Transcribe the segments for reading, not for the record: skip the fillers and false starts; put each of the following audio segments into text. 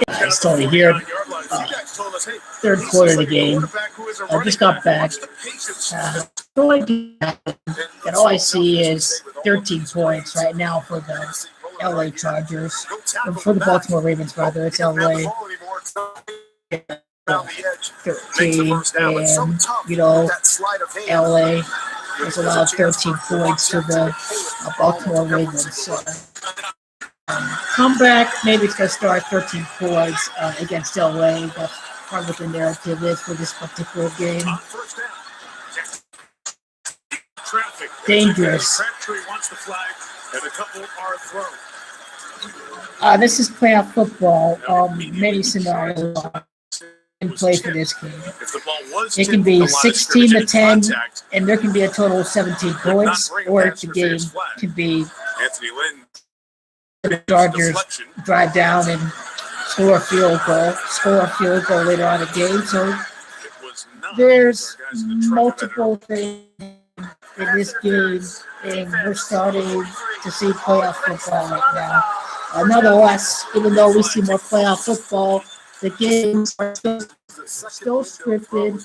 Guys, Tony here. Third quarter of the game. I just got back. No idea. And all I see is 13 points right now for the LA Chargers. Or for the Baltimore Ravens, rather. It's LA. 13. And, LA has allowed 13 points to the Baltimore Ravens. So, comeback, maybe it's going to start 13 points against LA. That's part of what the narrative is for this particular game. Dangerous. This is playoff football. Many scenarios can play for this game. It can be 16-10, and there can be a total of 17 points, or the game can be the Chargers drive down and score a field goal later on in the game. So there's multiple things in this game, and we're starting to see playoff football right now. Nonetheless, even though we see more playoff football, the games are still scripted.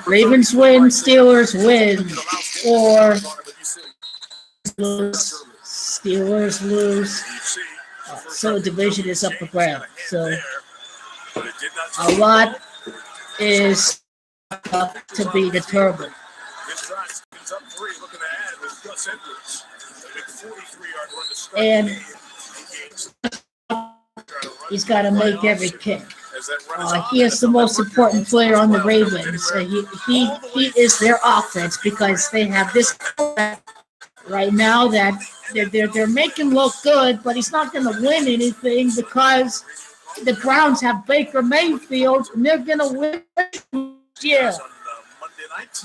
Ravens win, Steelers win, or Steelers lose. So the division is up for grabs. So a lot is to be determined. And he's got to make every kick. He is the most important player on the Ravens. He is their offense because they have this right now that they're making look good, but he's not going to win anything because the Browns have Baker Mayfield, and they're going to win. Yeah,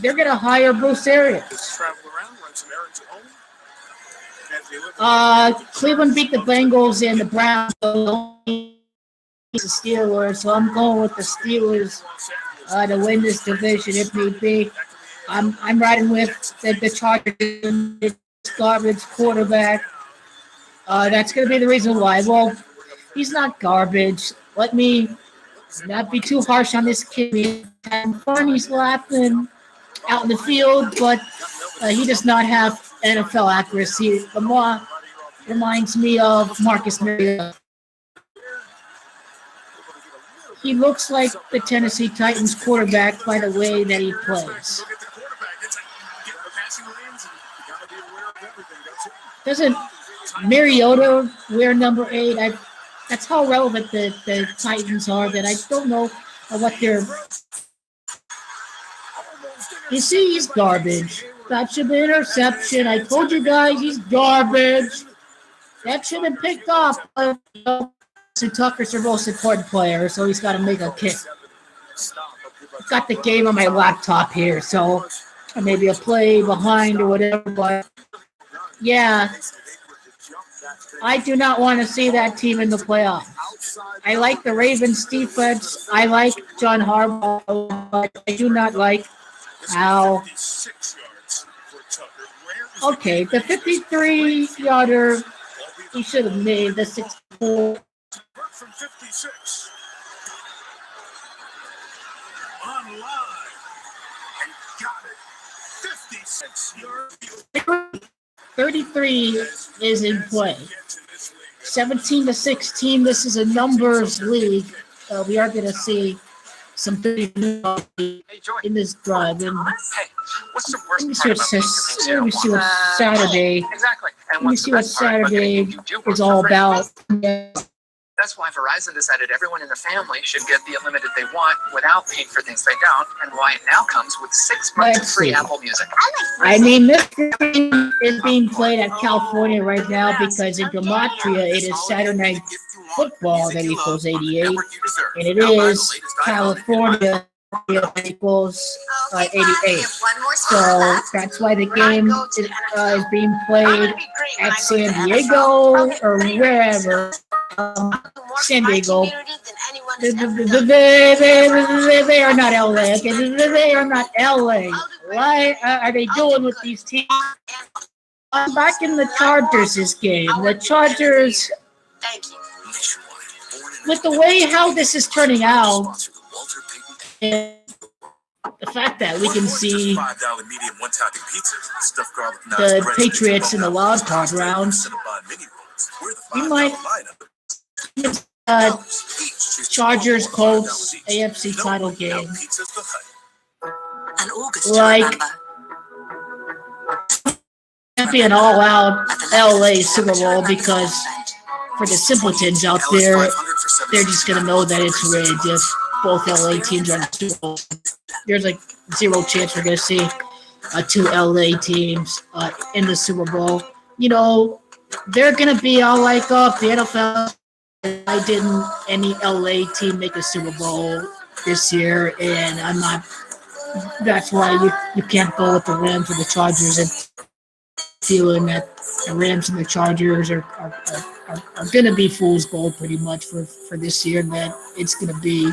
they're going to hire Bruce Arians. Cleveland beat the Bengals and the Browns. The Steelers, so I'm going with the Steelers to win this division if need be. I'm riding with the Chargers. Garbage quarterback. That's going to be the reason why. Well, he's not garbage. Let me not be too harsh on this kid. He's having fun. He's laughing out in the field, but he does not have NFL accuracy. Lamar reminds me of Marcus Mariota. He looks like the Tennessee Titans quarterback by the way that he plays. Doesn't Mariota wear number 8? That's how relevant the Titans are that I don't know what they're... You see, he's garbage. That should be interception. I told you guys he's garbage. That should have picked off. So Tucker's their most important player, so he's got to make a kick. I've got the game on my laptop here, so maybe a play behind or whatever, but yeah, I do not want to see that team in the playoffs. I like the Ravens defense. I like John Harbaugh, but I do not like how... Okay, the 53-yarder, he should have made the 64. From 56. Online. And got it. 56 yards. 33 is in play. 17-16. This is a numbers league. We are going to see some 30 in this drive. And what's the worst let me see what Saturday. Exactly. Let me see what Saturday is all about. That's why Verizon decided everyone in the family should get the unlimited they want without paying for things they don't, and why it now comes with 6 months of free Apple Music. I mean, this game is being played at California right now because in Gematria it is Saturday Night Football that equals 88, and it is California that equals 88. So that's why the game is being played at San Diego or wherever. San Diego. They are not LA. Okay, they are not LA. Why are they doing with these teams? I'm back in the Chargers' game. The Chargers, Thank you. with the way how this is turning out, and the fact that we can see the Patriots in the wild card round, we might Chargers Colts AFC title game. An August Like, to remember. Can't be an all-out LA Super Bowl because for the simpletons out there, they're just gonna know that it's rigged if both LA teams are in the Super Bowl. There's like zero chance we're gonna see two LA teams in the Super Bowl. You know, they're gonna be all like, oh, the NFL. Why didn't any LA team make a Super Bowl this year? And I'm not. That's why you can't go with the Rams or the Chargers and feeling that the Rams and the Chargers are going to be fool's gold pretty much for this year. That it's going to be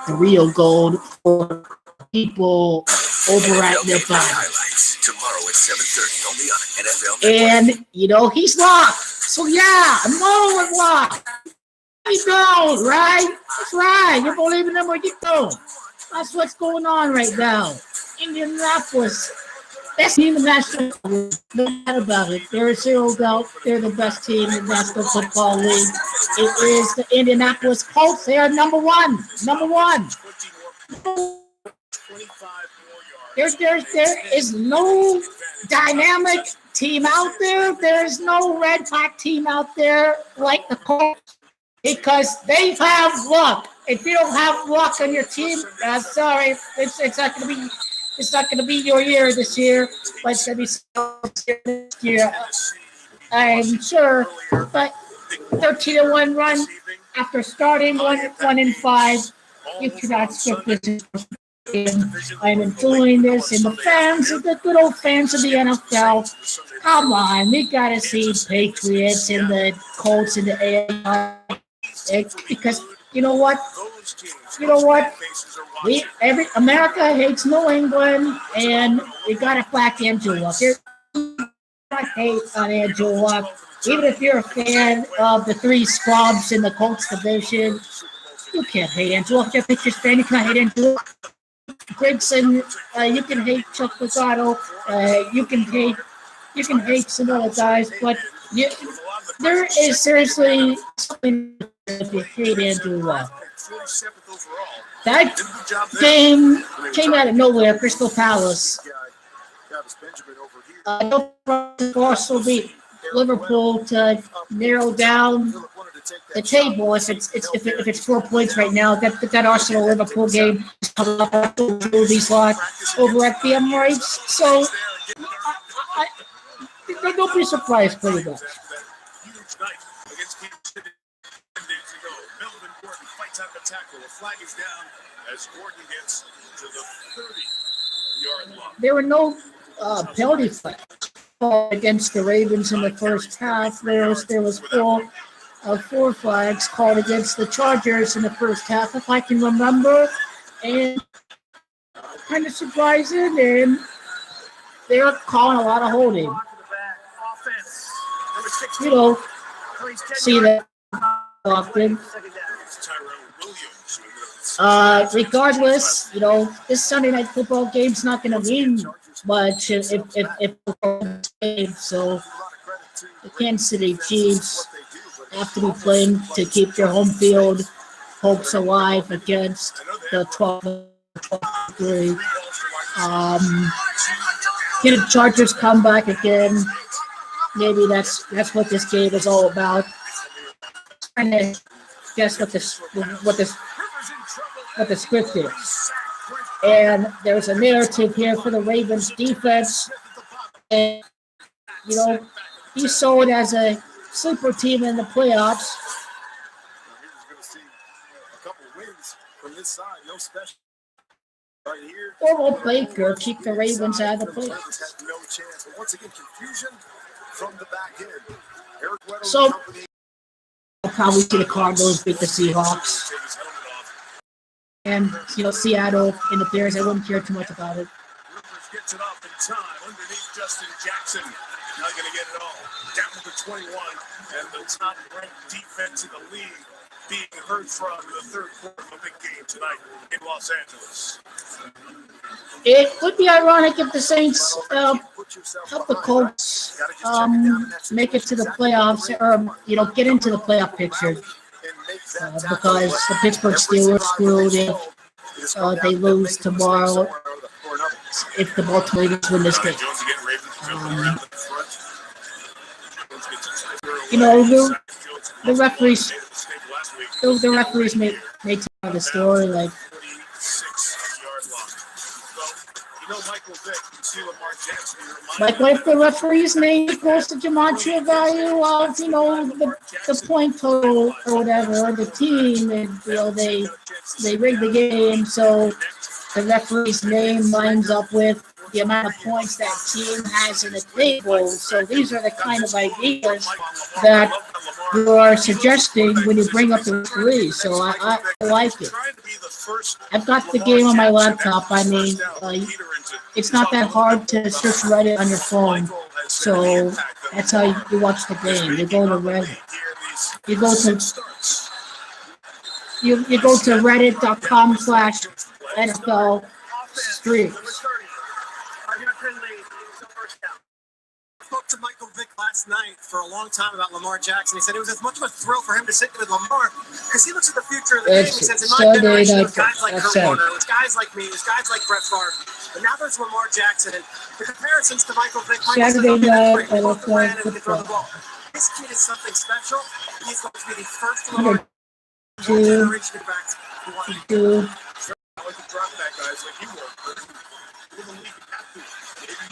the real gold for people over at their And, you know, he's locked. So, yeah, I'm going with locked. You don't, right? That's right. You believe in them or you don't. That's what's going on right now. Indianapolis, best team in the National League. No matter about it. There is zero doubt they're the best team in the National Football League. It is the Indianapolis Colts. They are number one. Number one. There is no dynamic team out there. There is no red pack team out there like the Colts because they have luck. If you don't have luck on your team, sorry, it's not going to be your year this year, but it's going to be next year. I'm sure, but 13-1 run after starting 1-5, you cannot skip this. I'm enjoying this, and the fans, the good old fans of the NFL, come on, we gotta see Patriots and the Colts and the AFC because you know what? America hates New England, and we gotta back Andrew Luck. There's not hate on Andrew Luck. Even if you're a fan of the three scrubs in the Colts division, you can't hate Andrew Luck. If you're a Patriots fan, you can't hate Andrew Luck. Grigson, you can hate Chuck Pagano, you can hate some other guys, but there is seriously something if you hate Andrew Luck. That game came out of nowhere, Crystal Palace. Also beat Liverpool to narrow down the table. If it's 4 points right now, that Arsenal Liverpool game is coming up after these lot over at the Emirates. So don't be surprised, pretty much. There were no penalty flags against the Ravens in the first half. There was four flags called against the Chargers in the first half, if I can remember, and kind of surprising. And they're calling a lot of holding. You know, see that often. Regardless, you know, this Sunday night football game's not going to mean much if so. The Kansas City Chiefs have to be playing to keep their home field hopes alive against the 12-3. Can the Chargers come back again? Maybe that's what this game is all about. Trying to guess what the script is. And there's a narrative here for the Ravens defense. And, you know, he's sold as a sleeper team in the playoffs. Or will Baker keep the Ravens out of the playoffs? So, I'll probably see the Cardinals beat the Seahawks. And, you know, Seattle and the Bears, I wouldn't care too much about it. Not going to get it all. Down to the 21, and the top-ranked defense in the league being heard from in the third quarter of a big game tonight in Los Angeles. It would be ironic if the Saints help the Colts make it to the playoffs or get into the playoff picture because the Pittsburgh Steelers screwed if they lose tomorrow. If the Baltimore Ravens win this game, the referees. The referees may tell the story like. Like, what if the referee's name equals the gematria value of, the point total or whatever, or the team, and, they rig the game so the referee's name lines up with the amount of points that team has in the table. So these are the kind of ideas that you are suggesting when you bring up the referee. So I like it. I've got the game on my laptop. I mean, it's not that hard to search Reddit on your phone. So that's how you watch the game. You go to Reddit. You go to reddit.com/NFL streaks. I spoke to Michael Vick last night for a long time about Lamar Jackson. He said it was as much of a thrill for him to sit with Lamar because he looks at the future of the game. He says, in my generation, there's guys like Kurt Warner, there's guys like me, there's guys like Brett Favre, but now there's Lamar Jackson. And the comparisons to Michael Vick, Saturday night, I look forward to the ball. This kid is something special. He's going to be the first Lamar generation back who wants to do. I like the drop back guys like you were. Maybe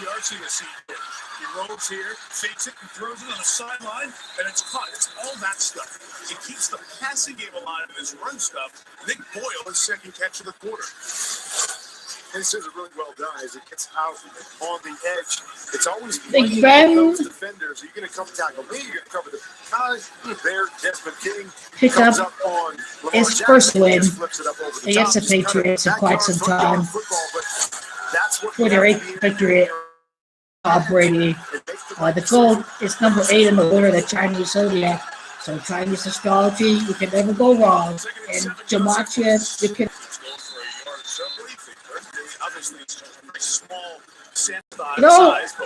you are seeing a scene here. He rolls here, fakes it, and throws it on the sideline, and it's caught. It's all that stuff. It keeps the passing game alive in his run stuff. Nick Boyle, his second catch of the quarter. This is really well done as it gets out on the edge. It's always Big Ben. Those defenders. Are you going to come tackle me? You're going to cover the guys. There, Desmond King pick up his first win against the Patriots in quite some time. For their 8th victory, Brady. The goal is number 8 in the order of the Chinese zodiac. So Chinese astrology, you can never go wrong. And gematria, you can.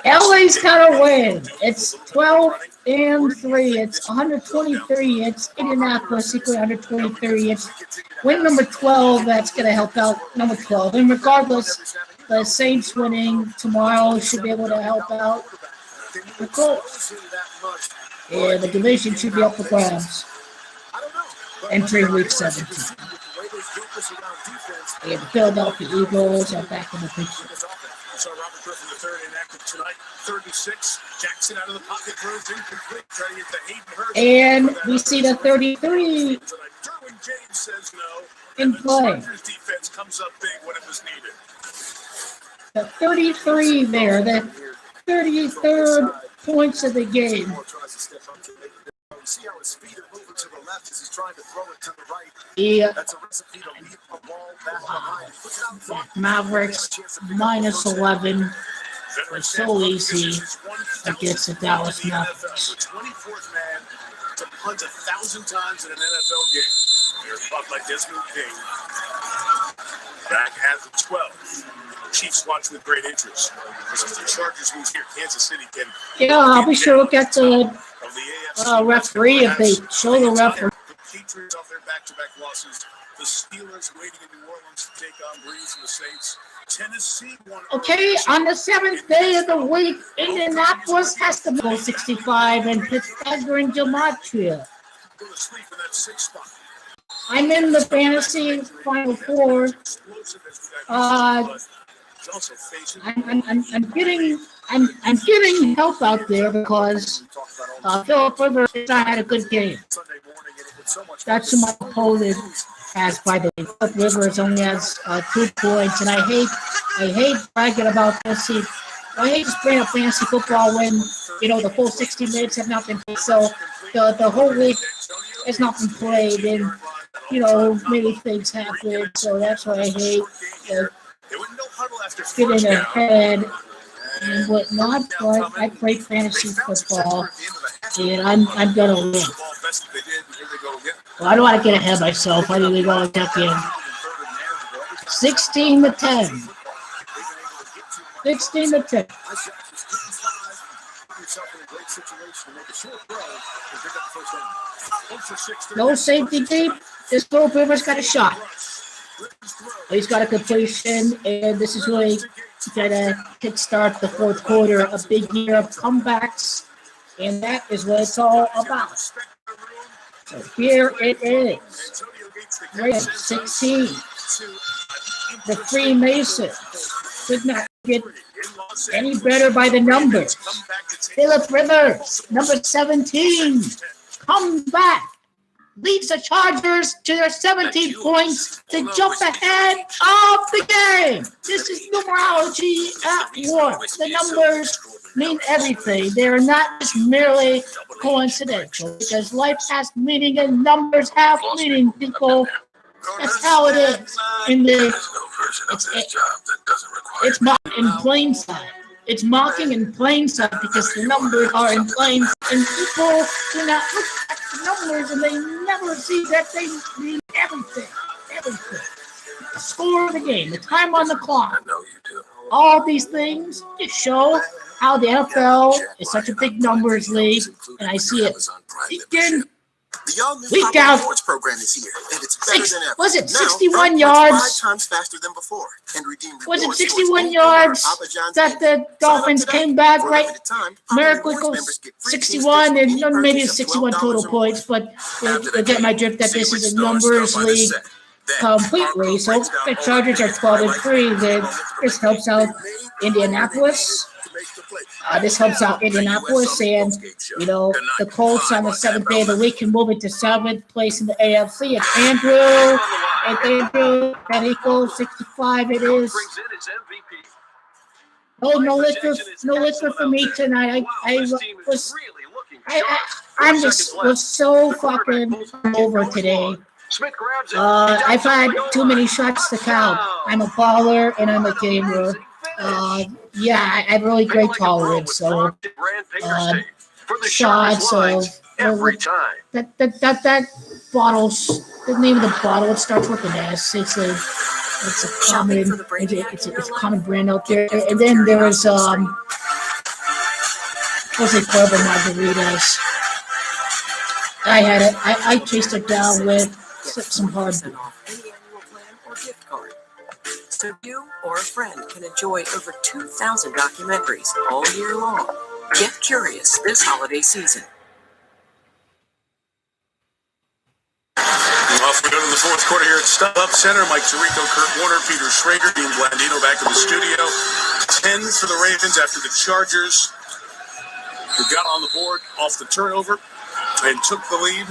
LA's got to win. It's 12-3. It's 123. It's Indianapolis equal 123. It's win number 12. That's going to help out number 12. And regardless, the Saints winning tomorrow should be able to help out the Colts. And the division should be up for grabs entering week 17. And the Philadelphia Eagles are back in the picture. So Robert Griffin III inactive tonight. 36. Jackson out of the pocket throws incomplete. Trying to get the Hayden Hurst. And we see the 33 Derwin James says no. in play. Defense comes up big when it was needed. The 33 there, the 33rd points of the game. See how his feet are moving to the left as he's trying to throw it to the right. Yeah. That's a recipe to leave a ball back behind. Mavericks minus 11. It's so easy against the Dallas Mavericks. 24th man to punt 1,000 times in an NFL game. Here's Buck like Desmond King. Back at the 12. Chiefs watch with great interest. This is the Chargers who's here. Kansas City can. Yeah, I'll be sure to look at the referee if they show the referee. The Patriots off their back-to-back losses. The Steelers waiting in New Orleans to take on Breeze and the Saints. Tennessee won. Okay, on the 7th day of the week, Indianapolis has to go 65 and Pittsburgh gematria. Go to sleep in that 6th spot. I'm in the fantasy Final Four. I'm getting help out there because Philip Rivers had a good game. That's who my opponent has, by the way. Philip Rivers only has 2 points, and I hate bragging about this. I hate to bring up fantasy football when the full 60 minutes have not been played. So the whole week has not been played, and many things happen. So that's why I hate getting ahead and whatnot, but I play fantasy football, and I'm gonna win. Well, I don't want to get ahead of myself. I really want to get in. 16-10. 16-10. No safety deep. This Philip Rivers got a shot. He's got a completion, and this is really going to kickstart the fourth quarter, a big year of comebacks, and that is what it's all about. So here it is. Rams 16. The Freemasons could not get any better by the numbers. Philip Rivers, number 17, comes back. Leads the Chargers to their 17 points to jump ahead of the game. This is numerology at work. The numbers mean everything. They are not just merely coincidental because life has meaning and numbers have meaning, people. That's how it is. It's mocking in plain sight. It's mocking in plain sight because the numbers are in plain sight. And people do not look at the numbers and they never see that they mean everything. Everything. The score of the game, the time on the clock. All these things just show how the NFL is such a big numbers league. And I see it week out. Sports program is here, and it's better than ever. Was it Now, 61 5 yards? times faster than before, and redeem Was it rewards 61 towards yards Papa John's that the Dolphins came back, right? Miracle goes 61, and maybe it's 61 total points, but you'll get my drift that this is a numbers league completely. So the Chargers are 12-3. Then this helps out Indianapolis. This helps out Indianapolis, and the Colts on the 7th day of the week can move it to 7th place in the AFC. It's Andrew. That equals 65. It is. Oh, no liquor for me tonight. I'm just was so fucking over today. I've had too many shots to count. I'm a baller and I'm a gamer. I have really great tolerance. So shots of that bottle's the name of the bottle. It starts with an S. It's a common brand out there. And then there is Club margaritas. I had it. I chased it down with some hard. So you or a friend can enjoy over 2,000 documentaries all year long. Get curious this holiday season. Off we go to the fourth quarter here at StubHub Center. Mike Tirico, Kurt Warner, Peter Schrager, Dean Blandino back in the studio. 10 for the Ravens after the Chargers, who got on the board off the turnover and took the lead.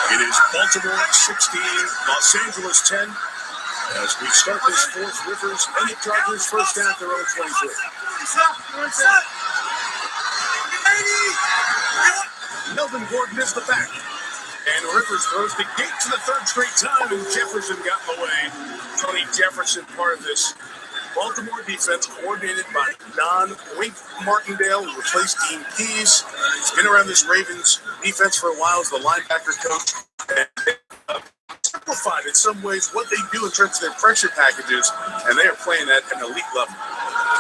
It is Baltimore 16, Los Angeles 10. As we start this fourth, Rivers and the Chargers first down at their own 23. Melvin Gordon is the back. And Rivers throws the gate to the third straight time, and Jefferson got in the way. Tony Jefferson, part of this Baltimore defense, coordinated by Don Wink Martindale, who replaced Dean Pease. He's been around this Ravens defense for a while as the linebacker coach. And simplified in some ways what they do in terms of their pressure packages, and they are playing at an elite level.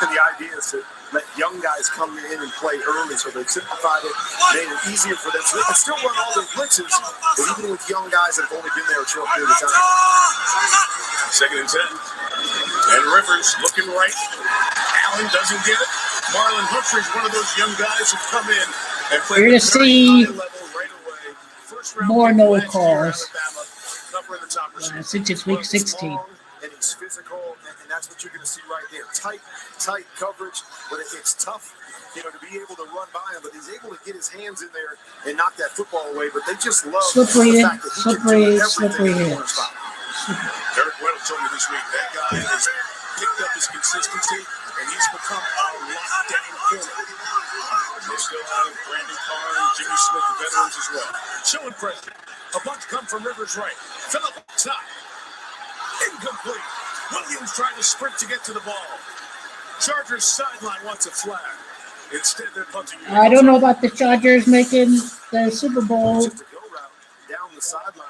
And the idea is to let young guys come in and play early, so they've simplified it, made it easier for them. So they can still run all their blitzes, but even with young guys that have only been there a short period of time. 2nd and 10. And Rivers looking right. Allen doesn't get it. Marlon Humphrey's one of those young guys who've come in and played You're at a very high level right away. First round more pick no last year, calls. Alabama, covering the top receiver. Since it's week 16. And he's physical, and that's what you're going to see right there. Tight coverage, but it's tough, to be able to run by him. But he's able to get his hands in there and knock that football away. But they just love slippery the fact that he can do everything in the corner spot. Derek Weddle told me this week that guy has picked up his consistency, and he's become a lockdown corner. They still have Brandon Carr and Jimmy Smith, the veterans as well. Showing pressure. A bunch come from Rivers right. Philip top. Incomplete. Williams trying to sprint to get to the ball. Chargers sideline wants a flag. Instead, they're punting. I don't know about the Chargers making the Super Bowl. Just a go route down the sideline.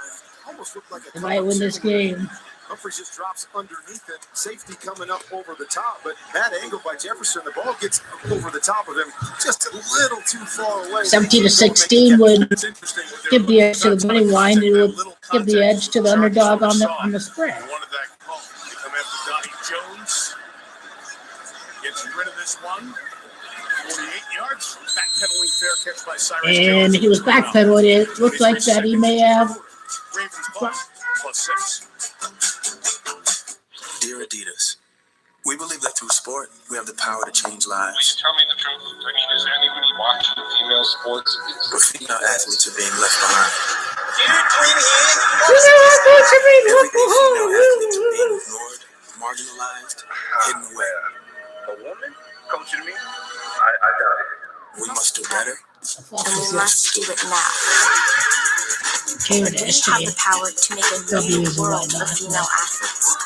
Almost looked like a They might win this game. Humphries just drops underneath it. Safety coming up over the top, but bad angle by Jefferson. The ball gets over the top of him, just a little too far away. 17-16 would give the edge to the money line. It would give the edge to the underdog on the spread. Wanted that call. They come after Donnie Jones. Gets rid of this one. 48 yards. Backpedaling fair catch by Cyrus And Jones. he was backpedaling. It looked like that he may have. Ravens ball, +6. Dear Adidas, we believe that through sport, we have the power to change lives. Please tell me the truth. I mean, is anybody watching female sports? But female athletes are being left behind. Female Everyday female athletes are being ignored, marginalized, hidden away. A woman coaching me? I doubt it. We must do better. And we must do it now. Came We in have yesterday. the power to make a W new is world right for now. female athletes.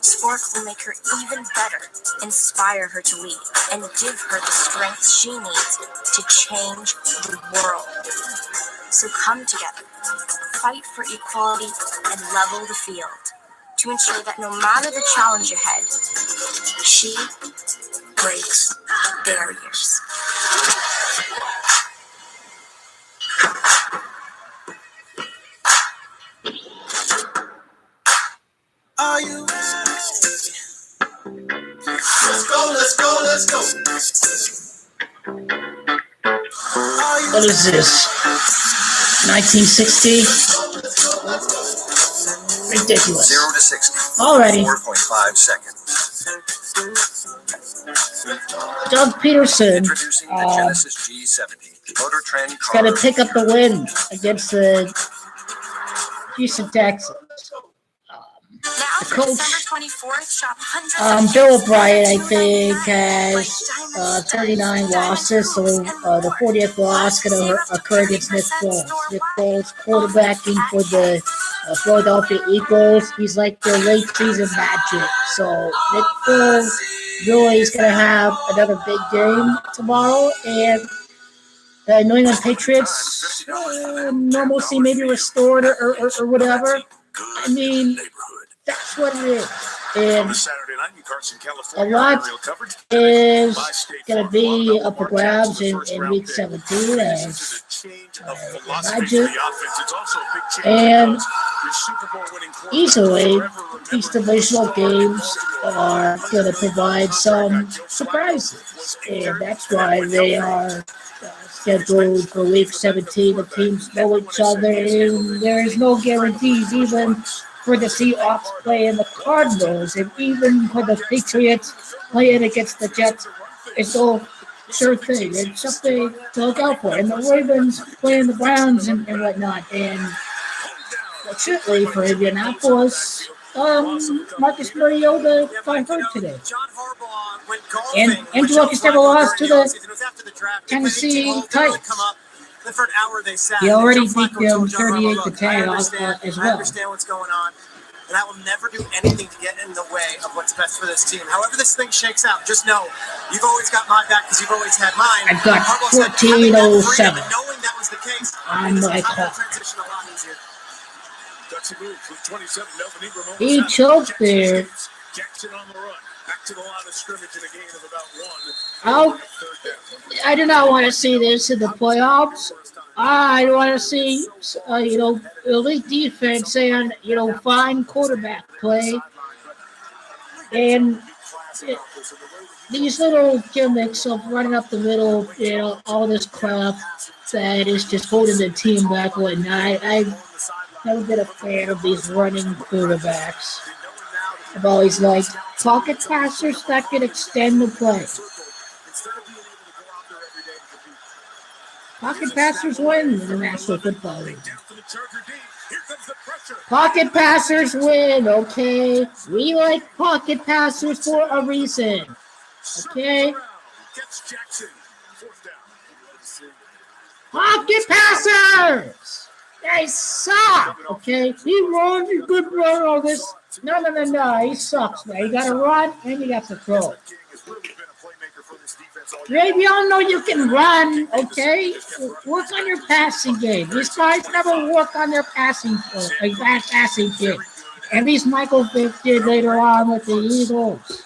Sport will make her even better, inspire her to lead, and give her the strength she needs to change the world. So come together, fight for equality, and level the field to ensure that no matter the challenge ahead, she breaks barriers. Are you ready? Let's go, let's go, let's go. Are you What is this? 1960? Ridiculous. 0 to 60. Alrighty. 4.5 seconds. Doug Peterson Introducing the Genesis G70. Motor Trend is going to car. pick up the win against the Houston Texans. Now The for coach, December 24th, shop hundreds of Bill gifts O'Brien, I for think, $2.99, has like diamond 39 studs, losses, so diamond the jewels, and 40th loss more. going to occur against Nick Foles. Nick Foles quarterbacking for the Philadelphia Eagles. He's like their late season magic. So Nick Foles really is going to have another big game tomorrow, and the New England Patriots normalcy maybe restored or whatever. I mean, that's what it is. And Saturday night in Carson, a California. lot Aerial coverage. is going to be up for grabs in Week 17 as Imagine. and easily these divisional games are going to provide some surprises, and that's why they are scheduled for Week 17. The teams know each other, and there is no guarantees even for the Seahawks playing the Cardinals, and even for the Patriots playing against the Jets. It's no sure thing. It's something to look out for. And the Ravens playing the Browns and whatnot. And fortunately for Indianapolis, Marcus Mariota got hurt today. And Andrew Luck has never lost to the Tennessee Titans. For an hour they sat. He already Joe beat Flacco them told John Harbaugh, 38-10 "Look, as I well. understand what's going on, and I will never do anything to get in the way of what's best for this team. However this thing shakes out, just know you've always got my back because you've always had mine." I've got Harbaugh said, 14:07 knowing that was the case, on it my makes the clock. transition a lot easier. That's a move with 27. Melvin Ingram He almost choked out. there. Jackson on the run. Back to the line of scrimmage in a gain of about Oh, one. I do not want to see this in the playoffs. I want to see, elite defense and, fine quarterback play. And these little gimmicks of running up the middle, all this crap that is just holding the team back and whatnot. I've never been a fan of these running quarterbacks. I've always liked pocket passers that can extend the play. Pocket passers win in the National Football League. Pocket passers win, okay? We like pocket passers for a reason, okay? Pocket passers! Guy sucks. Okay, he runs. He's good run. All this. No. He sucks, man. You gotta run and you got to throw. Maybe y'all know you can run. Okay, work on your passing game. These guys never work on their passing game. At least Michael Vick did later on with the Eagles.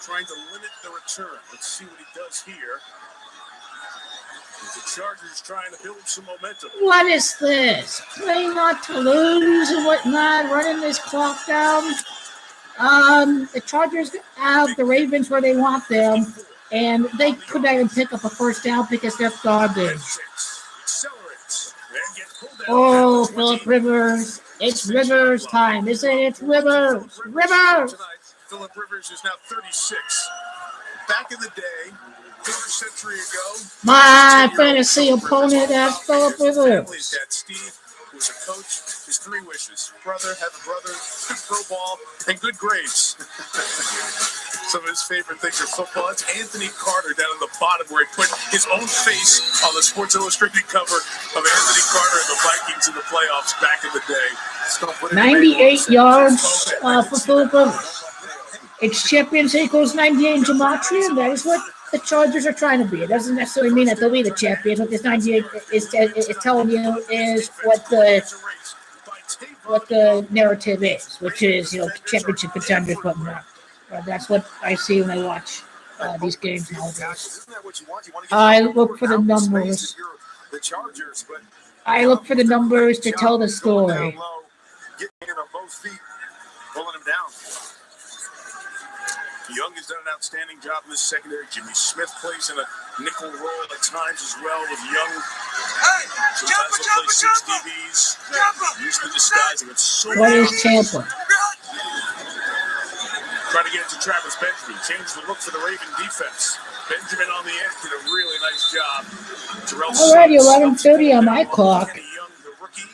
Trying to limit the return. Let's see what he does here. The Chargers trying to build some momentum. What is this? Play not to lose and whatnot, running this clock down. The Chargers have the Ravens where they want them, and they could not even pick up a first down because they're garbage. Oh, Philip Rivers. It's Rivers time, isn't it? It's Rivers. Rivers! Philip Rivers is now 36. Back in the day, quarter century ago, my fantasy opponent, that's Philip Rivers. His dad, Steve, who was a coach, his 3 wishes. Brother, have a brother, good pro ball, and good grades. Some of his favorite things are football. It's Anthony Carter down at the bottom where he put his own face on the Sports Illustrated cover of Anthony Carter and the Vikings in the playoffs back in the day. 98 yards for Philip Rivers. It's champions equals 98 in gematria, and that is what the Chargers are trying to be. It doesn't necessarily mean that they'll be the champions. What this 98 is telling you is what the narrative is, which is, championship contenders, whatnot. That's what I see when I watch these games nowadays. I look for the numbers. I look for the numbers to tell the story. Pulling him down. Young has done an outstanding job in this secondary. Jimmy Smith plays in a nickel role at times as well with Young. Sometimes he'll play 6 DBs. Usually disguising it so what is Tampa? Try to get into Travis Benjamin. Change the look for the Raven defense. Benjamin on the end did a really nice job. Already 11:30 on my clock. Young, the rookie,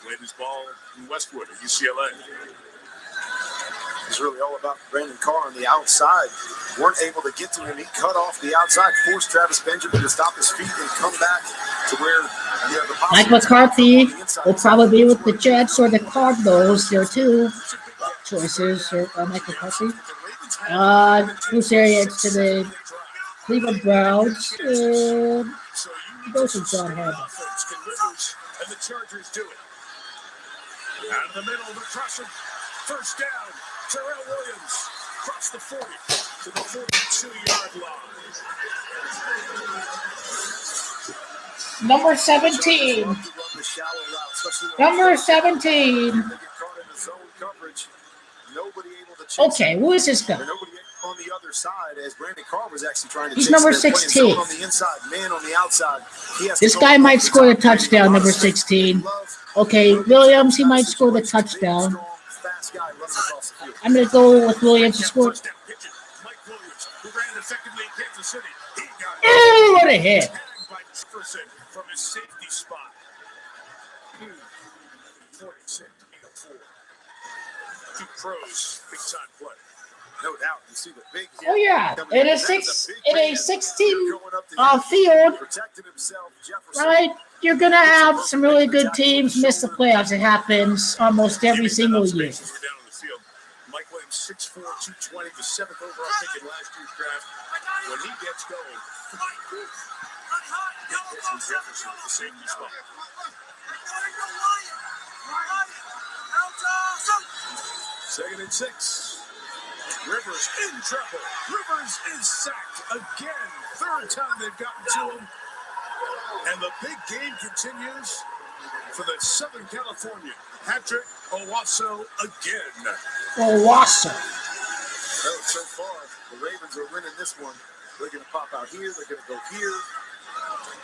played his ball in Westwood at UCLA. It's really all about Brandon Carr on the outside. Weren't able to get to him. He cut off the outside, forced Travis Benjamin to stop his feet and come back to where the Mike McCarthy will probably be with the Jets or the Cardinals. There are 2 choices for Mike McCarthy. Bruce Arians to the Cleveland Browns. Goes with John Harbaugh. And the Chargers do it. Out of the middle, the crusher. First down. Terrell Williams across the 40 to the 42-yard line. Number 17. Number 17. Okay, who is this guy? On the other side, as Brandon Carr was actually trying to. He's number 16. On the inside, man on the outside. This guy might score the touchdown, number 16. Okay, Williams, he might score the touchdown. I'm going to go with Williams to score. Oh, what a hit. From his safety spot. 2 pros, big time play. No doubt. You see the big hit. Oh, yeah. In a 16 field, right, you're going to have some really good teams miss the playoffs. It happens almost every single year. Mike Williams, 6'4", 220, the 7th overall pick in last year's draft. When he gets going, Jefferson at the safety spot. Second and 6. Rivers in trouble. Rivers is sacked again. 3rd time they've gotten to him. And the big game continues for the Southern California. Patrick Owasso again. Owasso. Well, so far, the Ravens are winning this one. They're going to pop out here. They're going to go here.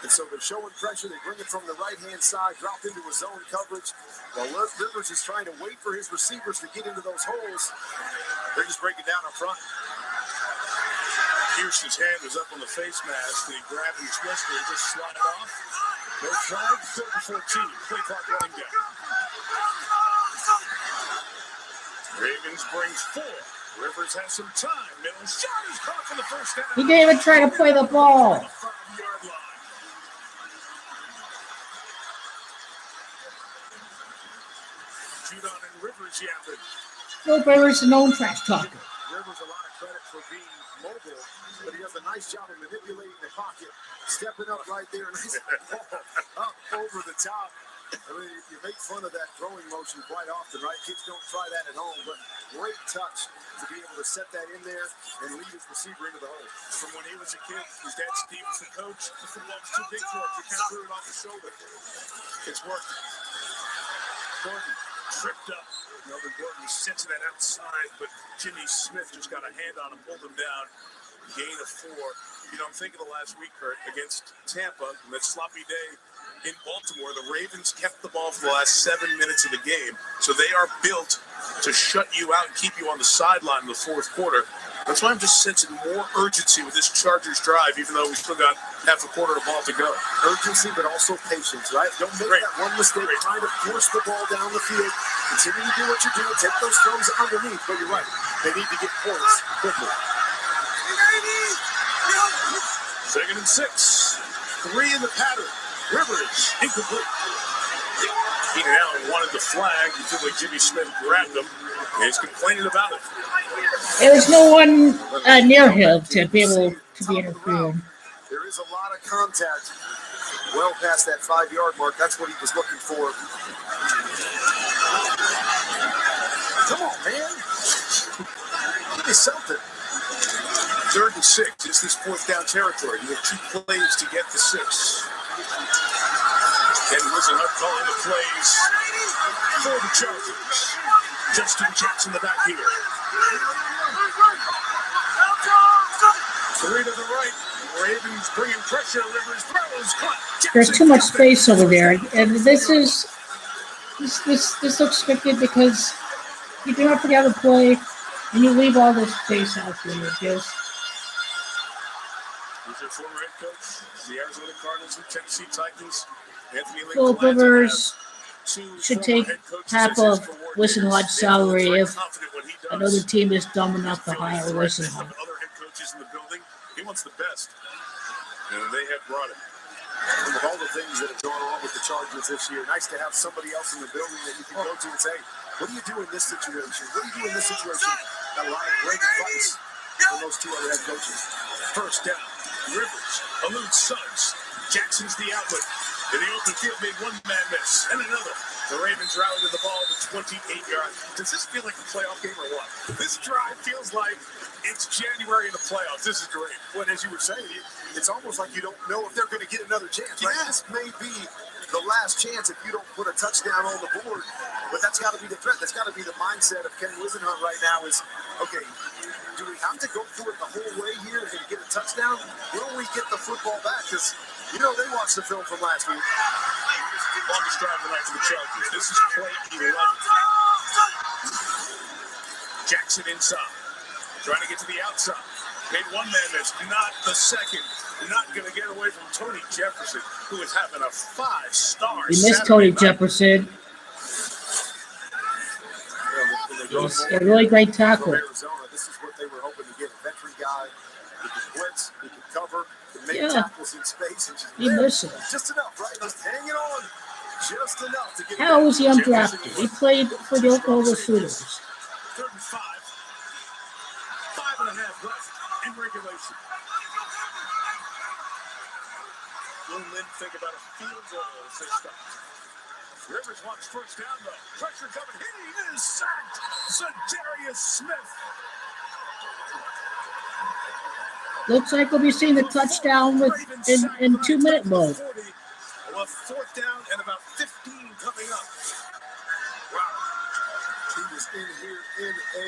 And so they're showing pressure. They bring it from the right-hand side, drop into a zone coverage. While Rivers is trying to wait for his receivers to get into those holes, they're just breaking down up front. Pearson's hand was up on the face mask. He grabbed and twisted and just slid it off. No flag, 3rd and 14. Play clock running down. Ravens bring 4. Rivers has some time. Middle shot is caught for the first down. He didn't even try to play the ball. Judon and Rivers yapping. Philip Rivers, a known trash talker. Rivers a lot of credit for being mobile, but he does a nice job of manipulating the pocket, stepping up right there, nice ball up over the top. I mean, you make fun of that throwing motion quite often, right? Kids don't try that at home, but great touch to be able to set that in there and lead his receiver into the hole. From when he was a kid, his dad Steve was the coach. The football was too big for him. He kind of threw it off his shoulder. It's worked. Gordon tripped up. Melvin Gordon was sent to that outside, but Jimmy Smith just got a hand on him, pulled him down. Gain of 4. You know, I'm thinking of last week, Kurt, against Tampa, and that sloppy day in Baltimore. The Ravens kept the ball for the last 7 minutes of the game, so they are built to shut you out and keep you on the sideline in the fourth quarter. That's why I'm just sensing more urgency with this Chargers drive, even though we still got half a quarter of the ball to go. Urgency, but also patience, right? Don't make that one mistake trying to force the ball down the field. Continue to do what you're doing. Take those throws underneath, but you're right. They need to get points quickly. 2nd and 6. 3 in the pattern. Rivers, incomplete. Keenan Allen wanted the flag. He felt like Jimmy Smith grabbed him. And he's complaining about it. There was no one near him to be able to be interfered. There is a lot of contact well past that 5-yard mark. That's what he was looking for. Come on, man. Give me something. 3rd and 6. This is 4th down territory. You have 2 plays to get the 6. Ken Wisenhunt calling the plays for the Chargers. Justin Jackson the back here. 3 to the right. Ravens bringing pressure. Rivers throws. Caught. There's too much space over there, and this looks scripted because you do not forget to play, and you leave all this space out there. Just Who's their former head coach? The Arizona Cardinals and Tennessee Titans. Anthony Philip Rivers should take half of Wisenhunt's salary if another team is dumb enough to hire Wisenhunt. Other head coaches in the building. He wants the best, and they have brought it. And with all the things that have gone on with the Chargers this year, nice to have somebody else in the building that you can go to and say, what do you do in this situation? What do you do in this situation? Got a lot of great advice from those 2 other head coaches. 1st down. Rivers eludes Suggs. Jackson's the outlet. In the open field, made 1 man miss and another. The Ravens routed the ball to 28-yard. Does this feel like a playoff game or what? This drive feels like it's January in the playoffs. This is great. Well, as you were saying, it's almost like you don't know if they're going to get another chance. Right? Yeah. This may be the last chance if you don't put a touchdown on the board. But that's got to be the threat. That's got to be the mindset of Ken Wisenhunt right now is, okay, do we have to go through it the whole way here and get a touchdown? Will we get the football back? Because, you know, they watched the film from last week. Longest drive of the night for the Chargers. This is play 11. Jackson inside. Trying to get to the outside. Made 1 man miss. Not the second. Not going to get away from Tony Jefferson, who is having a 5-star You missed Tony Jefferson. He's a really great tackle. Arizona, this is what they were hoping to get. A veteran guy. He can blitz. He can cover. He can make tackles in space. And He missed it. just enough, right? Just hanging on. Just enough to get How was he undrafted? He played for the Oklahoma Sooners. 3rd and 5. 5.5 left in regulation. Will Lynn think about a field goal as they stop? Rivers wants 1st down though. Pressure coming. He is sacked. Zadarius Smith. Looks like we'll be seeing the touchdown in 2-minute mode. Well, 4th down and about 15 coming up. Wow. He was in here in a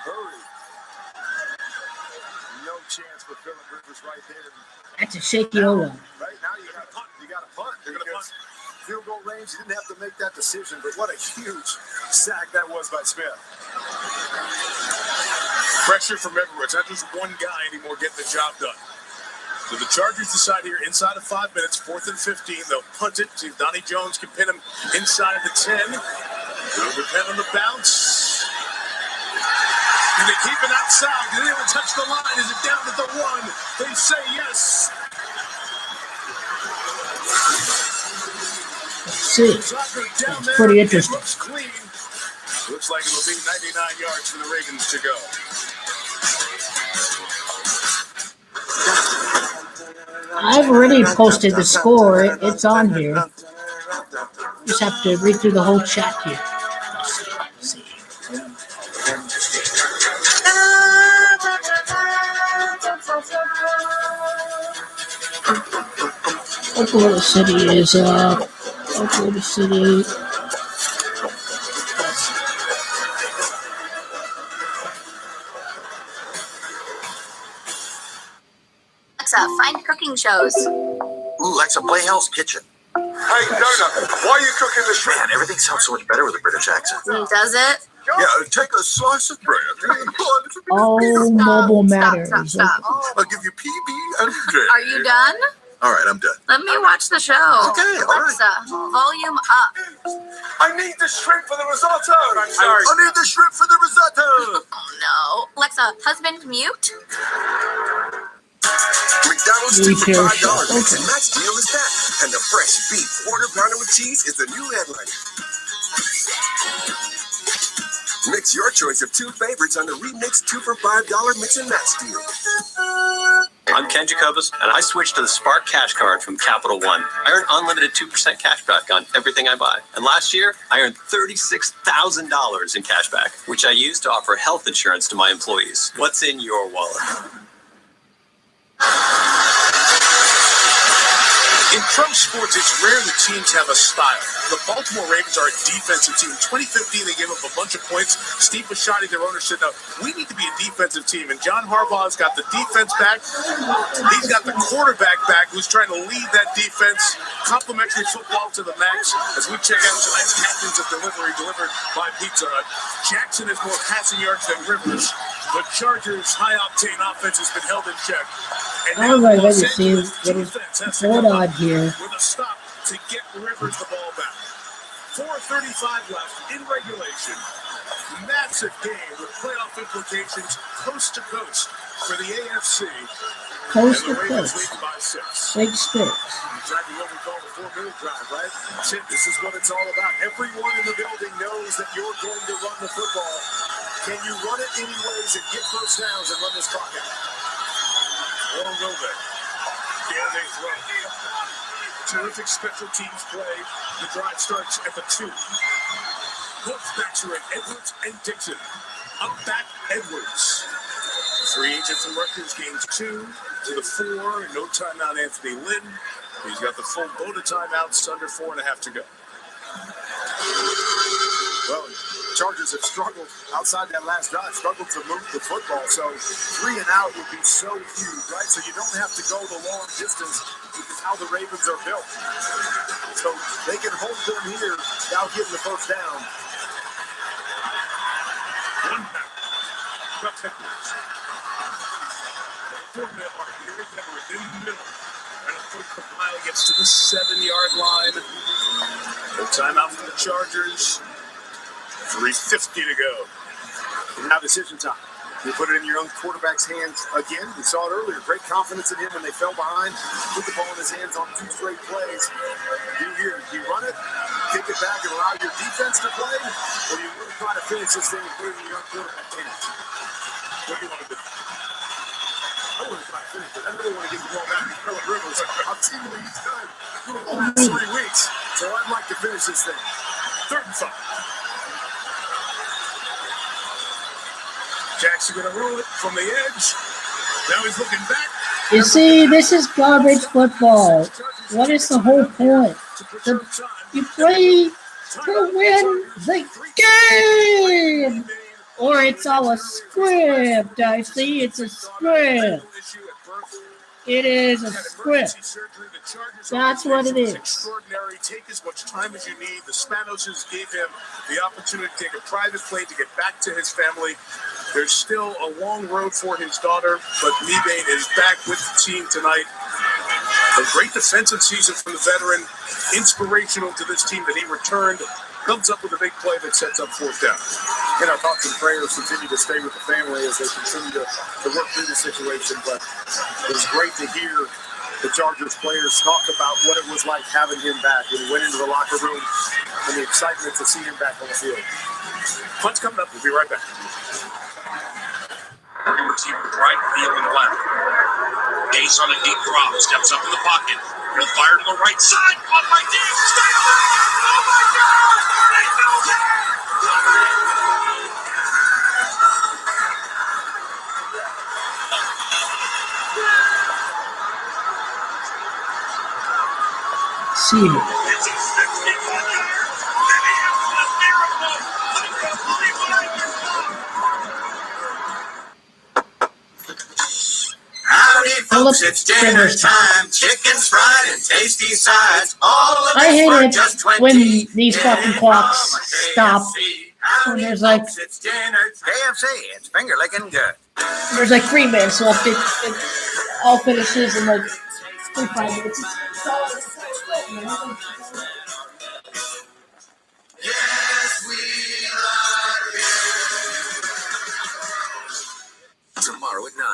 hurry. No chance for Philip Rivers right there. That's a shaky O-line. Right now you got to punt. You got to punt. They're going to punt. Field goal range. You didn't have to make that decision, but what a huge sack that was by Smith. Pressure from everywhere. It's not just one guy anymore getting the job done. So the Chargers decide here inside of 5 minutes, 4th and 15. They'll punt it. See if Donnie Jones can pin him inside the 10. They'll depend on the bounce. Do they keep it outside? Do they even touch the line? Is it down to the 1? They say yes. Let's see. It's pretty interesting. Looks clean. Looks like it'll be 99 yards for the Ravens to go. I've already posted the score. It's on here. Just have to read through the whole chat here. Let's see. Oklahoma City is Oklahoma City. Alexa, find cooking shows. Ooh, Alexa, play Hell's Kitchen. Hey, Nona, why are you cooking the shrimp? Man, everything sounds so much better with a British accent. Does it? Yeah, take a slice of bread. All mobile matters. Stop. I'll give you PB and J. Are you done? All right, I'm done. Let me watch the show. Okay, all right. Alexa, volume up. I need the shrimp for the risotto. I'm sorry. I need the shrimp for the risotto. Oh no. Alexa, husband mute. McDonald's Repair 2 for $5 shop. mix and match deal is back. And the fresh beef quarter pounder with cheese is the new headline. Mix your choice of 2 favorites on the remixed 2 for $5 mix and match deal. I'm Ken Jacobus, and I switched to the Spark Cash Card from Capital One. I earn unlimited 2% cash back on everything I buy. And last year, I earned $36,000 in cash back, which I used to offer health insurance to my employees. What's in your wallet? In pro sports, it's rare that teams have a style. The Baltimore Ravens are a defensive team. In 2015, they gave up a bunch of points. Steve Bisciotti, their owner, said, no, we need to be a defensive team. And John Harbaugh's got the defense back. He's got the quarterback back who's trying to lead that defense. Complimentary football to the max as we check out tonight's captains of delivery delivered by Pizza Hut. Jackson has more passing yards than Rivers. The Chargers' high-octane offense has been held in check. And All right, Los let me see Angeles what is defense has to going come on up here. with a stop to get Rivers the ball back. 4:35 left in regulation. Massive game with playoff implications coast to coast for the AFC. Coast And to the Ravens coast. lead by 6. Big sticks. Exactly what we call the 4-minute drive, right? Sid, this is what it's all about. Everyone in the building knows that you're going to run the football. Can you run it anyways and get first downs and run this clock out? Or will they? Dare they throw? Terrific special teams play. The drive starts at the 2. Both backs are in Edwards and Dixon. Up back Edwards. Free agent from Rutgers gains 2 to the 4. No timeout, Anthony Lynn. He's got the full boat of timeouts, under 4.5 to go. Well, Chargers have struggled outside that last drive, struggled to move the football. So 3 and out would be so huge, right? So you don't have to go the long distance, which is how the Ravens are built. So they can hold them here without getting the first down. One back. Chuck Edwards. 4-minute mark. Here is Edwards in the middle. And a quick compile gets to the 7-yard line. No timeout for the Chargers. 3:50 to go. Now decision time. You put it in your own quarterback's hands again. We saw it earlier. Great confidence in him when they fell behind. Put the ball in his hands on 2 straight plays. Do you run it, kick it back, and allow your defense to play? Or do you really try to finish this thing and put it in your own quarterback's hands? What do you want to do? I wouldn't try to finish it. I really want to get the ball back to Phillip Rivers. I've seen what he's done for the last 3 weeks. So I'd like to finish this thing. 3rd and 5. Jackson going to roll it from the edge. Now he's looking back. You see, this is garbage football. What is the whole point? You play to win the game! Or it's all a script, I see. It's a script. It is a script. That's what it is. Extraordinary. Take as much time as you need. The Spanoses gave him the opportunity to take a private plane to get back to his family. There's still a long road for his daughter, but Mebane is back with the team tonight. A great defensive season from the veteran, inspirational to this team that he returned. Comes up with a big play that sets up 4th down. And our thoughts and prayers continue to stay with the family as they continue to work through the situation. But it was great to hear the Chargers players talk about what it was was like having him back when he went into the locker room and the excitement to see him back on the field. Punch coming up. We'll be right back. Receiver right field in the left. Gase on a deep drop. Steps up in the pocket. Will fire to the right side. Caught by Diggs. Stay alive! Oh my God! They fell See it. It's a 61-yarder. Maybe it's a miracle. I can't believe what I just saw. Howdy, folks, Philip it's dinner Rivers. time. Chickens fried and tasty sides. All of I it hate for it just 20. when these fucking Get it clocks from stop. KFC. When Howdy, there's like folks, it's dinner. KFC, it's finger licking good. there's like 3 minutes left. It all finishes in like 5 minutes. Yes, we love you. Tomorrow at 9,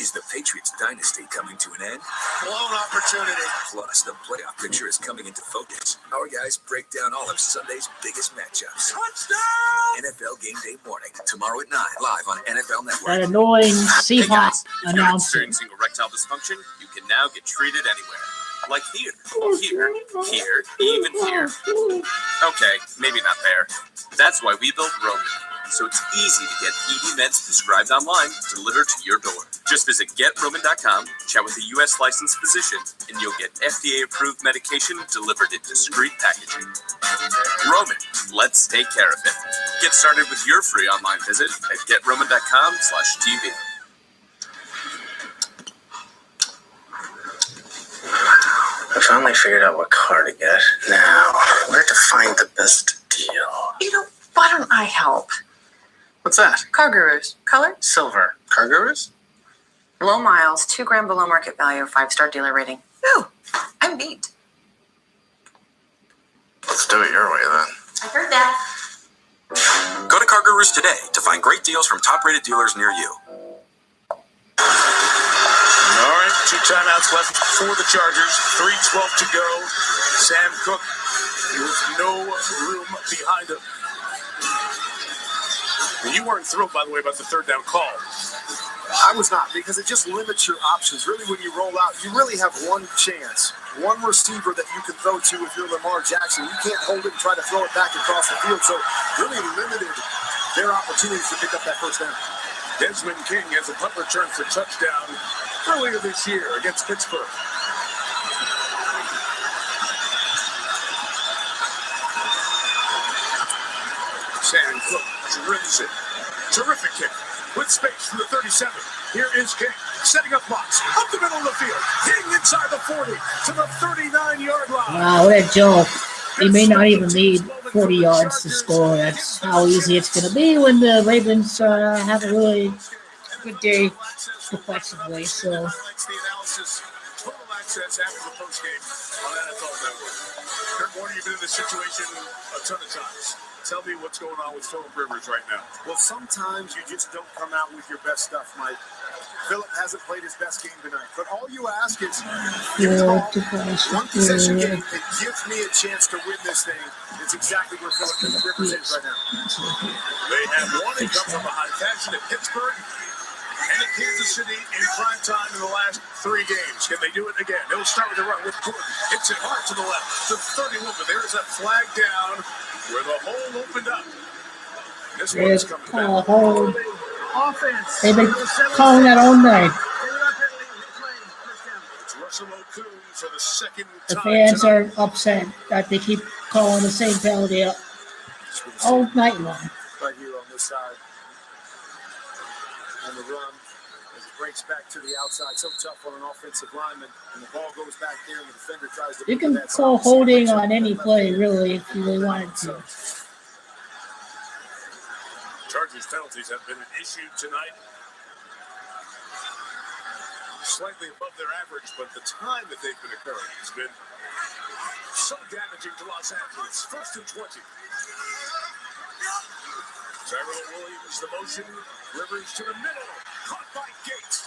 is the Patriots dynasty coming to an end? Blown opportunity. Plus, the playoff picture is coming into focus. Our guys break down all of Sunday's biggest matchups. Touchdown! NFL Game Day morning, tomorrow at 9, live on NFL That Network. annoying Hey Seahawk guys, if you're announcer. experiencing erectile dysfunction, you can now get treated anywhere. Like here, even here. Okay, maybe not there. That's why we built Roman. So it's easy to get ED meds prescribed online delivered to your door. Just visit GetRoman.com, chat with a U.S. licensed physician, and you'll get FDA-approved medication delivered in discreet packaging. Roman, let's take care of it. Get started with your free online visit at GetRoman.com/TV. I finally figured out what car to get. Now, where to find the best deal? Why don't I help? What's that? Car Gurus. Color? Silver. Car Gurus? Low miles, 2 grand below market value, 5-star dealer rating. Ooh, I'm beat. Let's do it your way then. I heard that. Go to Car Gurus today to find great deals from top-rated dealers near you. All right, 2 timeouts left for the Chargers. 3:12 to go. Sam Cook with no room behind him. You weren't thrilled, by the way, about the 3rd down call. I was not, because it just limits your options. Really, when you roll out, you really have one chance, one receiver that you can throw to if you're Lamar Jackson. You can't hold it and try to throw it back across the field. So really limited their opportunities to pick up that 1st down. Desmond King has a punt return for touchdown earlier this year against Pittsburgh. Sam Cook drills it. Terrific kick with space from the 37. Here is King setting up box up the middle of the field. King inside the 40 to the 39-yard line. Wow, what a joke. They may not even need 40 yards to score. That's how easy it's going to be when the Ravens have a really good day defensively. So, Total access after the postgame on NFL Network. Kurt Warner, you've been in this situation a ton of times. Tell me what's going on with Philip Rivers right now. Well, sometimes you just don't come out with your best stuff, Mike. Philip hasn't played his best game tonight. But all you ask is, give me the ball, one possession game, and give me a chance to win this thing. It's exactly where Philip Rivers is right now. They have won and come from behind fashion at Pittsburgh and at Kansas City in prime time in the last 3 games. Can they do it again? They'll start with the run with Gordon. Hits it hard to the left to 31, but there's that flag down where the hole opened up. This one's coming back. hold. Offense. They've been calling that all night. It's Russell Okung for the 2nd The time fans tonight. are upset that they keep calling the same penalty all night long. Right here on this side. On the run. As it breaks back to the outside. So tough on an offensive lineman. And the ball goes back there and the defender tries to... You can call holding on any play, really, if you really wanted to. Chargers penalties have been issued tonight. Slightly above their average, but the time that they've been occurring has been so damaging to Los Angeles. 1st and 20. Tyrell Williams, the motion. Rivers to the middle. Caught by Gates.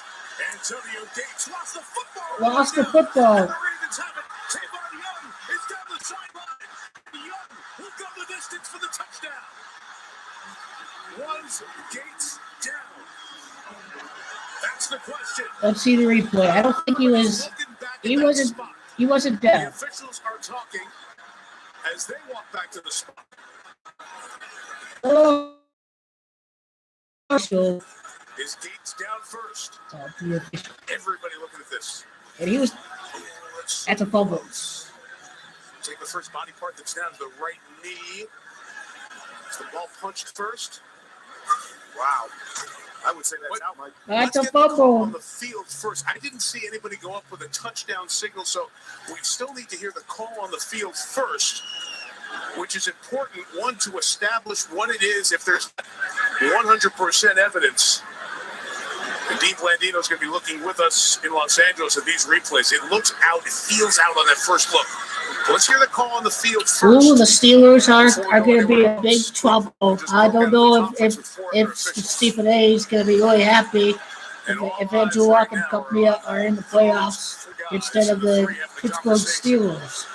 Antonio Gates lost the football. Lost the football. And the Ravens have it. Tavon Young It's down the sideline. Young will go the distance for the touchdown. Was Gates down? That's the question. Let's see the replay. I don't think he was. He wasn't. He wasn't The down. officials are talking as they walk back to the spot. Oh. So, Is Gates down first? the Everybody looking at this. and he was at the fumble. Take the first body part that's down to the right knee. Is the ball punched first? Wow. I would say that's out, Mike. At the Let's get the call fumble. on the field first. I didn't see anybody go up with a touchdown signal, so we still need to hear the call on the field first, which is important, one, to establish what it is if there's 100% evidence. And Dean Blandino's going to be looking with us in Los Angeles at these replays. It looks out, it feels out on that first look. But let's hear the call on the field first. Ooh, the Steelers are going to be in big trouble. I don't know if Stephen A. is going to be really happy if Andrew Luck and company are in the playoffs instead of the Pittsburgh Steelers.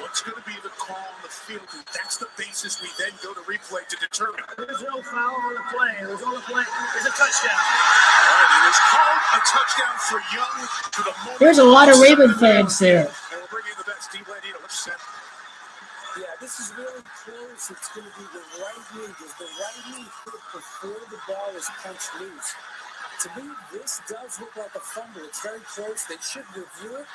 What's going to be the call on the field? And that's the basis we then go to replay to determine. There's no foul on the play. There's on the play. There's a touchdown. All right, it is called a touchdown for Young to the moment. There's a lot of Raven fans there. And we're bringing the best. Dean Blandino, what's set? Yeah, this is really close. It's going to be the right knee. Does the right knee hit before the ball is punched loose? To me, this does look like a fumble. It's very close. They should review it,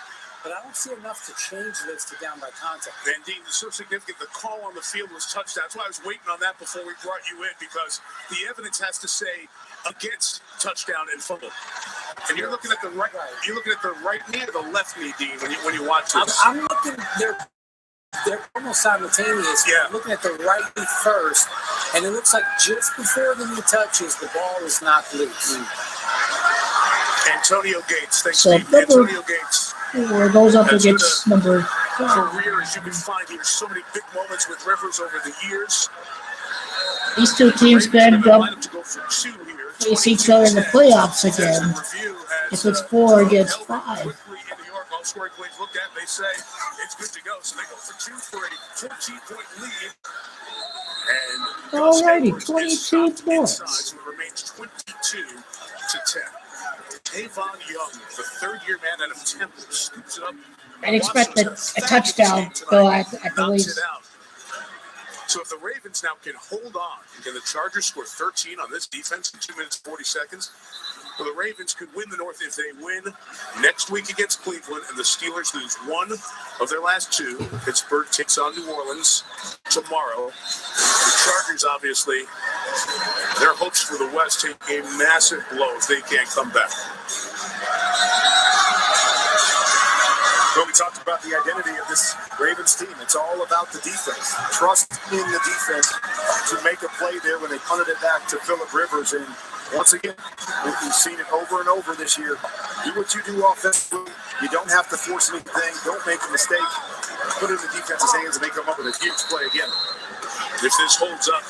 but I don't see enough to change this to down by contact. Van Dean, it's so significant. The call on the field was touchdown. That's why I was waiting on that before we brought you in, because the evidence has to say against touchdown and fumble. And you're looking at the right. You're looking at the right knee or the left knee, Dean, when you watch this. I'm looking. They're almost simultaneous. Yeah. I'm looking at the right knee first, and it looks like just before the knee touches, the ball is knocked loose. Antonio Gates. Thanks, So Steve. Antonio Gates. Or goes up Has against been a number. career, as you can find here, so many big moments with Rivers over the years. These two teams could end up face each other in the playoffs again. If it's 4 against 5. Quickly in New York, all scoring plays looked at, they say it's good to go. So they go for 2 for a 14-point lead. And Alrighty, 22 points. so it remains 22-10. Tavon Young, the third-year man out of Temple, scoops it up. I'd expect a touchdown, though, at the least. So if the Ravens now can hold on, and the Chargers score 13 on this defense in 2 minutes and 40 seconds, well, the Ravens could win the North if they win next week against Cleveland, and the Steelers lose 1 of their last 2. Pittsburgh takes on New Orleans tomorrow. The Chargers, obviously, their hopes for the West take a massive blow if they can't come back. Well, we talked about the identity of this Ravens team. It's all about the defense. Trust in the defense to make a play there when they punted it back to Phillip Rivers. And once again, we've seen it over and over this year. Do what you do offensively. You don't have to force anything. Don't make a mistake. Put it in the defense's hands and they come up with a huge play again. If this holds up,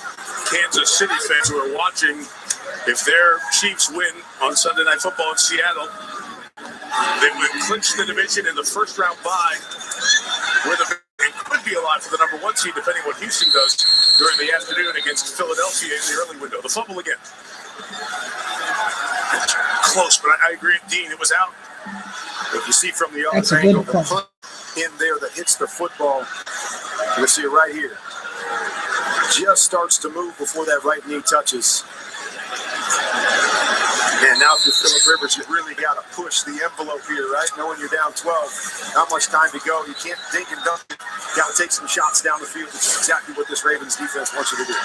Kansas City fans who are watching, if their Chiefs win on Sunday Night Football in Seattle, they would clinch the division in the first round bye, where they could be alive for the number 1 seed, depending what Houston does during the afternoon against Philadelphia in the early window. The fumble again. Close, but I agree with Dean. It was out. If you see from the other angle, the punt in there that hits the football, you'll see it right here. Just starts to move before that right knee touches. And now if you're Phillip Rivers, you really got to push the envelope here, right? Knowing you're down 12, not much time to go. You can't dink and dunk it. Got to take some shots down the field, which is exactly what this Ravens defense wants you to do.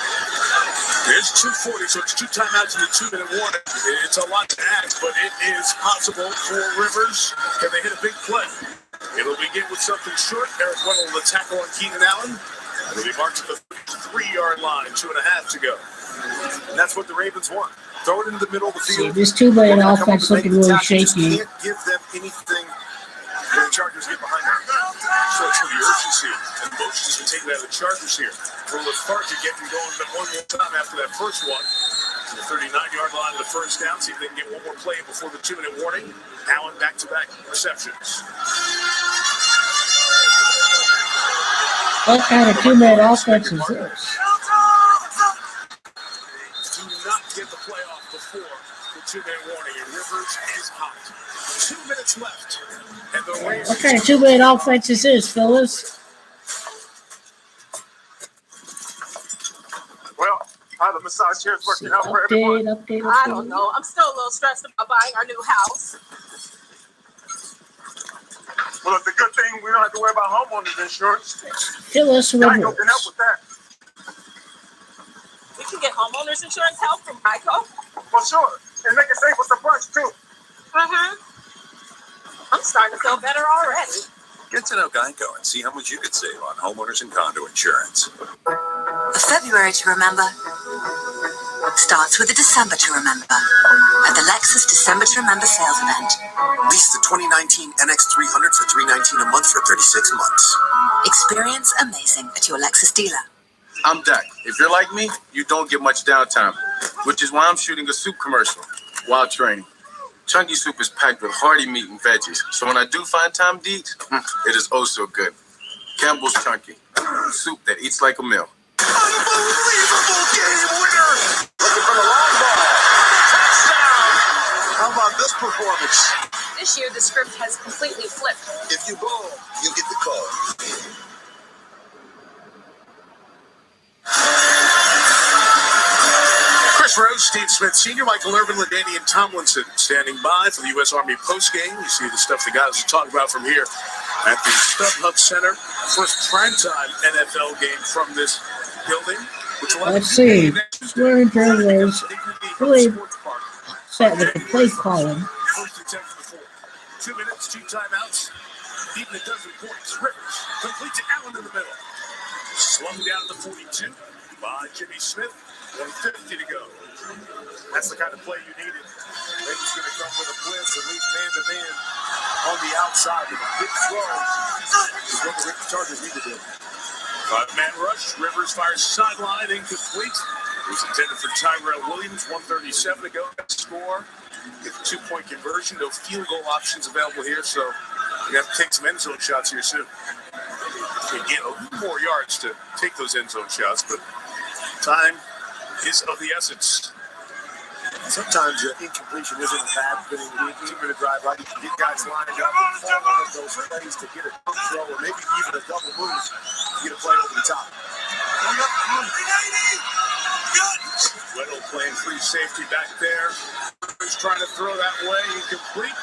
There's 2:40, so it's 2 timeouts in the 2-minute warning. It's a lot to ask, but it is possible for Rivers. Can they hit a big play? It'll begin with something short. Eric Weddle will tackle on Keenan Allen. It'll be marked at the 3-yard line, 2.5 to go. And that's what the Ravens want. Throw it into the middle of the field. See, this 2-man offense looking really shaky. Can't give them anything when the Chargers get behind them. So it's for the urgency, and motions can take it out of the Chargers here. For Lethargy getting going one more time after that first one. To the 39-yard line of the first down. See if they can get one more play before the 2-minute warning. Allen back-to-back receptions. What kind of two-minute offense is this? Do not get the playoff before the 2-minute warning. And Rivers is hot. 2 minutes left. And the Ravens. What kind of two-minute offense is this, Phyllis? Well, how the massage chair is working out for everyone. Update. I don't know. I'm still a little stressed about buying our new house. Well, it's a good thing we don't have to worry about homeowners insurance. Phyllis Geico Rivers. can help with that. We can get homeowners insurance help from Geico. Well, sure. And they can save us a bunch, too. I'm starting to feel better already. Get to know Geico and see how much you could save on homeowners and condo insurance. A February to remember starts with a December to remember at the Lexus December to Remember sales event. Lease the 2019 NX300 for $319 a month for 36 months. Experience amazing at your Lexus dealer. I'm Dak. If you're like me, you don't get much downtime, which is why I'm shooting a soup commercial while training. Chunky soup is packed with hearty meat and veggies, so when I do find time to eat, it is oh so good. Campbell's Chunky, soup that eats like a meal. Unbelievable game winner! Looking for the long ball. Touchdown! How about this performance? This year, the script has completely flipped. If you ball, you get the call. Chris Rose, Steve Smith Sr., Michael Irvin, LaDainian Tomlinson standing by for the U.S. Army postgame. You see the stuff the guys are talking about from here at the StubHub Center. First primetime NFL game from this building. Let's see. We're in Travelers. Really set with the play calling. First and 10 for the 4. 2 minutes, 2 timeouts. Even a dozen points. Rivers complete to Allen in the middle. Slung down to 42 by Jimmy Smith. 150 to go. That's the kind of play you needed. Ravens going to come with a blitz and leave man-to-man on the outside with a big throw. Is what the Chargers need to do. 5-man rush. Rivers fires sideline, incomplete. It was intended for Tyrell Williams. 137 to go. Score. Get the 2-point conversion. No field goal options available here, so you have to take some end zone shots here soon. You get a little more yards to take those end zone shots, but time is of the essence. Sometimes incompletion isn't a bad thing. 2-minute drive, right? You can get guys lined up and fall on those plays to get a jump throw or maybe even a double move to get a play over the top. Weddle playing free safety back there. He's trying to throw that way. Incomplete.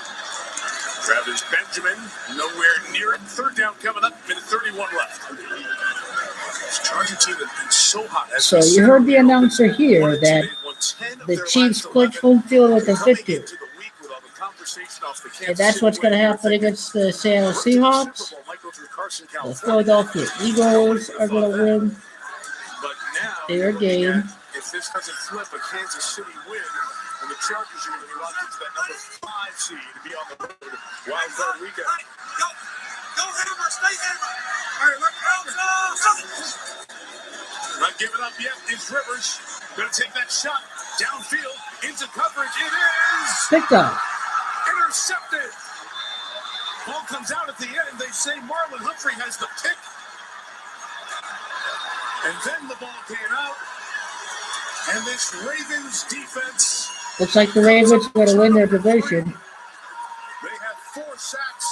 Travis Benjamin nowhere near it. Third down coming up. Minute 31 left. This Charger team has been so hot. So you heard the announcer here that the Chiefs clinch home field with a victory. And that's what's going to happen against the Seattle Seahawks. The Philadelphia Eagles are going to win their game. If this doesn't flip a Kansas City win, and the Chargers are going to be locked into that number 5 seed to be on the road wild card weekend. Go Hammer, stay Hammer. All right, let's go. Not giving up yet is Rivers. Going to take that shot downfield into coverage. It is picked up. Intercepted. Ball comes out at the end. They say Marlon Humphrey has the pick. And then the ball came out. And this Ravens defense. Looks like the Ravens are going to win their division. They have 4 sacks.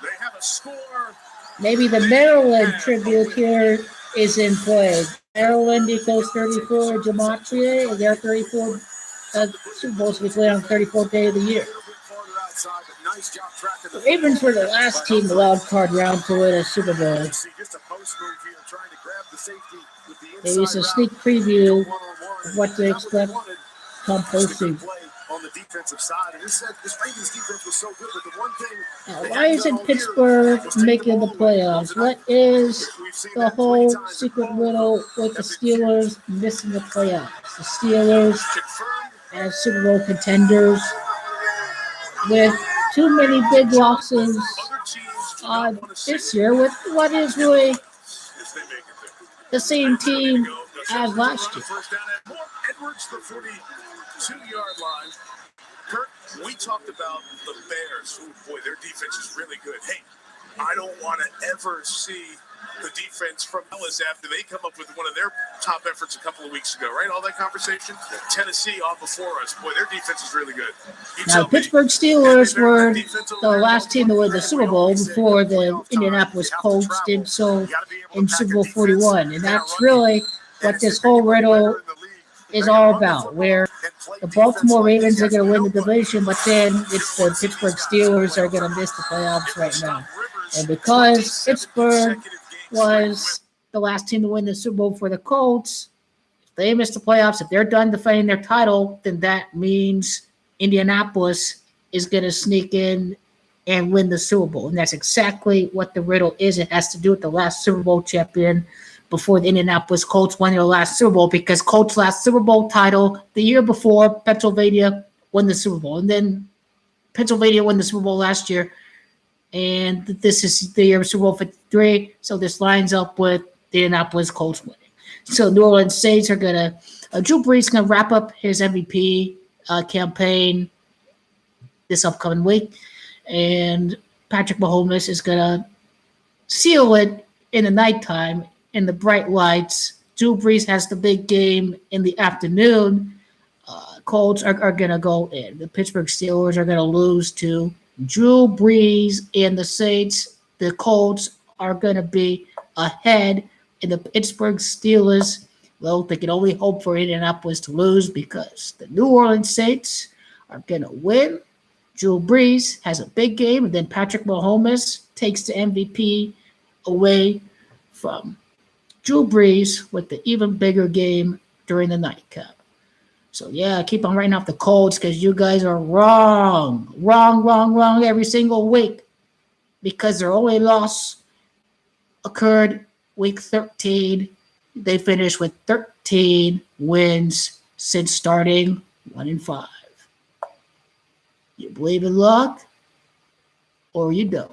They have a score. Maybe the Maryland tribute here is in play. Maryland equals 34 gematria, and they're 34 Super Bowls we play on the 34th day of the year. The Ravens were the last team the wild card round to win a Super Bowl. Maybe it's a sneak preview of what to expect come postseason. On the defensive side, and this Ravens defense was so good, but the one thing. Now, why isn't Pittsburgh making the playoffs? What is the whole secret riddle with the Steelers missing the playoffs? The Steelers as Super Bowl contenders with too many big losses this year with what is really the same team as last year. Edwards, the 42-yard line. Kurt, we talked about the Bears. Oh, boy, their defense is really good. Hey, I don't want to ever see the defense from Ellis after they come up with one of their top efforts a couple of weeks ago, right? All that conversation. Tennessee on before us. Boy, their defense is really good. Now, Pittsburgh Steelers were the last team to win the Super Bowl before the Indianapolis Colts did so in Super Bowl 41. And that's really what this whole riddle is all about, where the Baltimore Ravens are going to win the division, but then it's the Pittsburgh Steelers are going to miss the playoffs right now. And because Pittsburgh was the last team to win the Super Bowl for the Colts, if they miss the playoffs, if they're done defending their title, then that means Indianapolis is going to sneak in and win the Super Bowl. And that's exactly what the riddle is. It has to do with the last Super Bowl champion before the Indianapolis Colts won their last Super Bowl, because Colts' last Super Bowl title the year before, Pennsylvania won the Super Bowl. And then Pennsylvania won the Super Bowl last year. And this is the year of Super Bowl 53. So this lines up with the Indianapolis Colts winning. So New Orleans Saints are going to, Drew Brees is going to wrap up his MVP campaign this upcoming week. And Patrick Mahomes is going to seal it in the nighttime in the bright lights. Drew Brees has the big game in the afternoon. Colts are going to go in. The Pittsburgh Steelers are going to lose to Drew Brees and the Saints. The Colts are going to be ahead, and the Pittsburgh Steelers, well, they can only hope for Indianapolis to lose because the New Orleans Saints are going to win. Drew Brees has a big game, and then Patrick Mahomes takes the MVP away from Drew Brees with the even bigger game during the nightcap. So, yeah, keep on writing off the Colts because you guys are wrong. Wrong every single week, because their only loss occurred week 13. They finished with 13 wins since starting 1-5. You believe in luck or you don't.